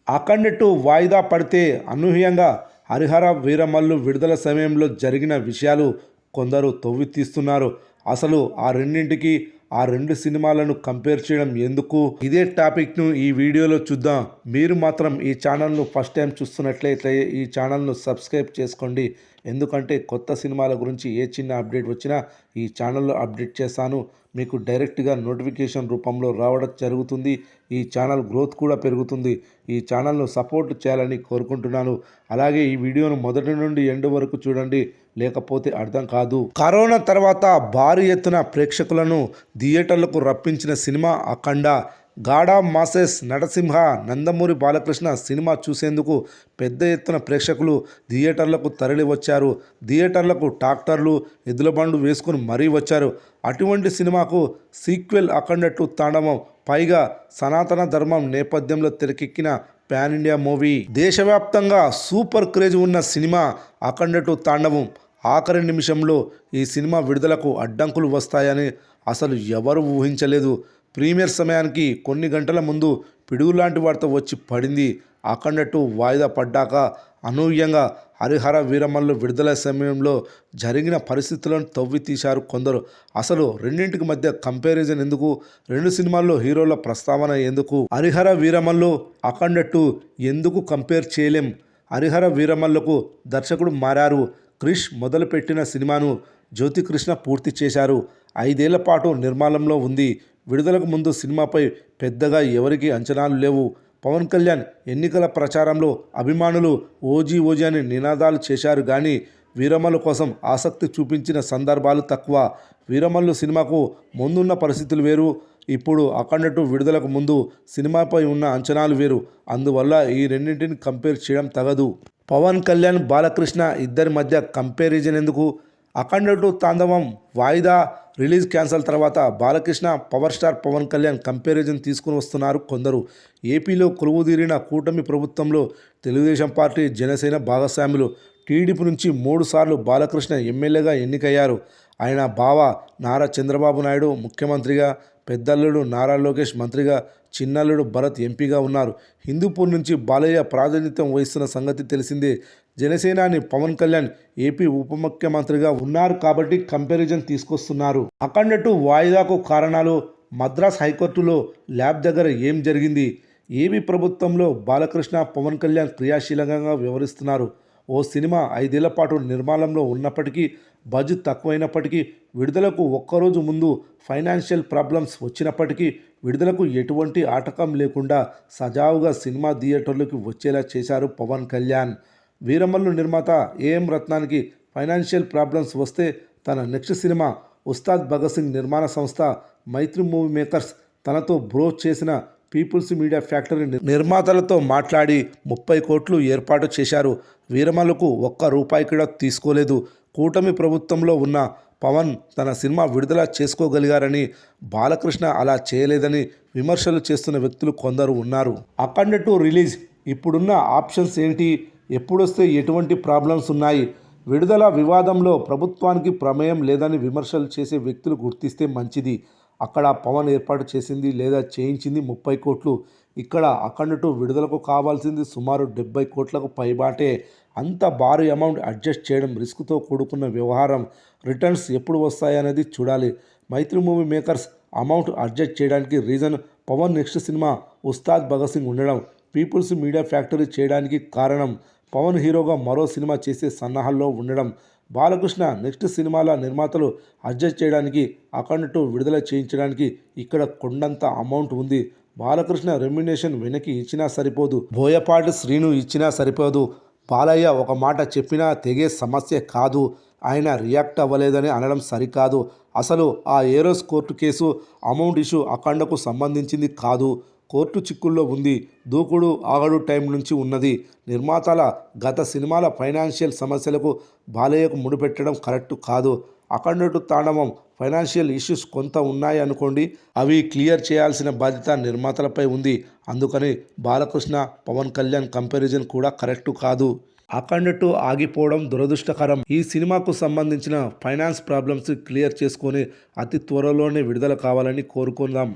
అఖండ 2 వాయిదా పడితే అనూహ్యంగా హరిహర వీరమల్లు విడుదల సమయంలో జరిగిన విషయాలు కొందరు తవ్వితీస్తున్నారు. అసలు ఆ రెండు సినిమాలను కంపేర్ చేయడం ఎందుకు? ఇదే టాపిక్ను ఈ వీడియోలో చూద్దాం. మీరు మాత్రం ఈ ఛానల్ను ఫస్ట్ టైం చూస్తున్నట్లయితే ఈ ఛానల్ను సబ్స్క్రైబ్ చేసుకోండి. ఎందుకంటే కొత్త సినిమాల గురించి ఏ చిన్న అప్డేట్ వచ్చినా ఈ ఛానల్లో అప్డేట్ చేస్తాను. మీకు డైరెక్ట్గా నోటిఫికేషన్ రూపంలో రావడం జరుగుతుంది. ఈ ఛానల్ గ్రోత్ కూడా పెరుగుతుంది. ఈ ఛానల్ను సపోర్ట్ చేయాలని కోరుకుంటున్నాను. అలాగే ఈ వీడియోను మొదటి నుండి ఎండ్ వరకు చూడండి, లేకపోతే అర్థం కాదు. కరోనా తర్వాత భారీ ఎత్తున ప్రేక్షకులను థియేటర్లకు రప్పించిన సినిమా అఖండ. గాడా మాసెస్ నరసింహ, నందమూరి బాలకృష్ణ సినిమా చూసేందుకు పెద్ద ఎత్తున ప్రేక్షకులు థియేటర్లకు తరలి వచ్చారు. థియేటర్లకు ట్రాక్టర్లు, ఎద్దుల బండ్లు వేసుకుని మరీ వచ్చారు. అటువంటి సినిమాకు సీక్వెల్ అఖండ 2 తాండవం. పైగా సనాతన ధర్మం నేపథ్యంలో తెరకెక్కిన పాన్ ఇండియా మూవీ. దేశవ్యాప్తంగా సూపర్ క్రేజ్ ఉన్న సినిమా అఖండ 2 తాండవం. ఆఖరి నిమిషంలో ఈ సినిమా విడుదలకు అడ్డంకులు వస్తాయని అసలు ఎవరు ఊహించలేదు. ప్రీమియర్ సమయానికి కొన్ని గంటల ముందు పిడుగులాంటి వార్త వచ్చి పడింది. అఖండ 2 వాయిదా పడ్డాక అనూహ్యంగా హరిహర వీరమల్లు విడుదల సమయంలో జరిగిన పరిస్థితులను తవ్వి తీశారు కొందరు. అసలు రెండింటికి మధ్య కంపారిజన్ ఎందుకు? రెండు సినిమాల్లో హీరోల ప్రస్తావన ఎందుకు? హరిహర వీరమల్లు అఖండ 2 ఎందుకు కంపేర్ చేయలేం? హరిహర వీరమల్లుకు దర్శకుడు మారారు. క్రిష్ మొదలుపెట్టిన సినిమాను జ్యోతికృష్ణ పూర్తి చేశారు. 5 ఏళ్ల పాటు నిర్మాణంలో ఉంది. విడుదలకు ముందు సినిమాపై పెద్దగా ఎవరికి అంచనాలు లేవు. పవన్ కళ్యాణ్ ఎన్నికల ప్రచారంలో అభిమానులు ఓజీ ఓజీ అని నినాదాలు చేశారు కానీ వీరమల్లు కోసం ఆసక్తి చూపించిన సందర్భాలు తక్కువ. వీరమల్లు సినిమాకు ముందున్న పరిస్థితులు వేరు, ఇప్పుడు అఖండ 2 విడుదలకు ముందు సినిమాపై ఉన్న అంచనాలు వేరు. అందువల్ల ఈ రెండింటిని కంపేర్ చేయడం తగదు. పవన్ కళ్యాణ్, బాలకృష్ణ ఇద్దరి మధ్య కంపారిజన్ ఎందుకు? అఖండ 2 తాండవం వాయిదా, రిలీజ్ క్యాన్సల్ తర్వాత Balakrishna, power star Pawan Kalyan comparison తీసుకుని వస్తున్నారు కొందరు. ఏపీలో కొలువుదీరిన కూటమి ప్రభుత్వంలో తెలుగుదేశం పార్టీ, జనసేన భాగస్వాములు. టీడీపీ నుంచి 3 సార్లు బాలకృష్ణ ఎమ్మెల్యేగా ఎన్నికయ్యారు. ఆయన బావ నారా చంద్రబాబు నాయుడు ముఖ్యమంత్రిగా, పెద్దల్లుడు నారా లోకేష్ మంత్రిగా, చిన్నల్లుడు భరత్ ఎంపీగా ఉన్నారు. హిందూపూర్ నుంచి బాలయ్య ప్రాతినిధ్యం వహిస్తున్న సంగతి తెలిసిందే. జనసేనాని పవన్ కళ్యాణ్ ఏపీ ఉప ముఖ్యమంత్రిగా ఉన్నారు కాబట్టి కంపారిజన్ తీసుకొస్తున్నారు. అఖండ 2 వాయిదాకు కారణాలు. మద్రాస్ హైకోర్టులో ల్యాబ్ దగ్గర ఏం జరిగింది? ఏపీ ప్రభుత్వంలో బాలకృష్ణ, పవన్ కళ్యాణ్ క్రియాశీలంగా వ్యవహరిస్తున్నారు. ఓ సినిమా 5 ఏళ్ల పాటు నిర్మాణంలో ఉన్నప్పటికీ, బడ్జెట్ తక్కువైనప్పటికీ, విడుదలకు ఒక్కరోజు ముందు ఫైనాన్షియల్ ప్రాబ్లమ్స్ వచ్చినప్పటికీ విడుదలకు ఎటువంటి ఆటంకం లేకుండా సజావుగా సినిమా థియేటర్లకు వచ్చేలా చేశారు పవన్ కళ్యాణ్. వీరమల్లు నిర్మాత ఏఎం రత్నానికి ఫైనాన్షియల్ ప్రాబ్లమ్స్ వస్తే తన నెక్స్ట్ సినిమా ఉస్తాద్ భగత్ సింగ్ నిర్మాణ సంస్థ మైత్రి మూవీ మేకర్స్ తనతో బ్రోచ్ చేసిన పీపుల్స్ మీడియా ఫ్యాక్టరీ నిర్మాతలతో మాట్లాడి 30 కోట్లు ఏర్పాటు చేశారు. వీరమల్లుకు ఒక్క రూపాయి కూడా తీసుకోలేదు. కూటమి ప్రభుత్వంలో ఉన్న పవన్ తన సినిమా విడుదల చేసుకోగలిగారని, బాలకృష్ణ అలా చేయలేదని విమర్శలు చేస్తున్న వ్యక్తులు కొందరు ఉన్నారు. అఖండ 2 రిలీజ్ ఇప్పుడున్న ఆప్షన్స్ ఏంటి? ఎప్పుడొస్తే ఎటువంటి ప్రాబ్లమ్స్ ఉన్నాయి? విడుదల వివాదంలో ప్రభుత్వానికి ప్రమేయం లేదని విమర్శలు చేసే వ్యక్తులు గుర్తిస్తే మంచిది. అక్కడ పవన్ ఏర్పాటు చేసింది లేదా చేయించింది 30 కోట్లు. ఇక్కడ అఖండ 2 విడుదలకు కావాల్సింది సుమారు 70 కోట్లకు పైబాటే. అంత భారీ అమౌంట్ అడ్జస్ట్ చేయడం రిస్క్తో కూడుకున్న వ్యవహారం. రిటర్న్స్ ఎప్పుడు వస్తాయనేది చూడాలి. Mythri movie makers amount adjust చేయడానికి reason Pawan next cinema Ustaad Bhagat Singh ఉండడం. పీపుల్స్ మీడియా ఫ్యాక్టరీ చేయడానికి కారణం పవన్ హీరోగా మరో సినిమా చేసే సన్నాహాల్లో ఉండడం. బాలకృష్ణ నెక్స్ట్ సినిమాల నిర్మాతలు అడ్జస్ట్ చేయడానికి, అఖండ 2 విడుదల చేయించడానికి ఇక్కడ కొండంత అమౌంట్ ఉంది. బాలకృష్ణ రెమ్యునేషన్ వెనక్కి ఇచ్చినా సరిపోదు, బోయపాటి శ్రీను ఇచ్చినా సరిపోదు. బాలయ్య ఒక మాట చెప్పినా తెగే సమస్య కాదు. ఆయన రియాక్ట్ అవ్వలేదని అనడం సరికాదు. అసలు ఆ Eros court case amount issue అఖండకు సంబంధించింది కాదు. కోర్టు చిక్కుల్లో ఉంది. దూకుడు ఆగడు టైం నుంచి ఉన్నది. నిర్మాతల గత సినిమాల ఫైనాన్షియల్ సమస్యలకు బాలయ్యకు ముడిపెట్టడం కరెక్ట్ కాదు. అఖండ 2 తాండవం ఫైనాన్షియల్ ఇష్యూస్ కొంత ఉన్నాయి అనుకోండి, అవి క్లియర్ చేయాల్సిన బాధ్యత నిర్మాతలపై ఉంది. అందుకని బాలకృష్ణ, పవన్ కళ్యాణ్ కంపారిజన్ కూడా కరెక్ట్ కాదు. అఖండ 2 ఆగిపోవడం దురదృష్టకరం. ఈ సినిమాకు సంబంధించిన ఫైనాన్స్ ప్రాబ్లమ్స్ క్లియర్ చేసుకొని అతి త్వరలోనే విడుదల కావాలని కోరుకుందాం.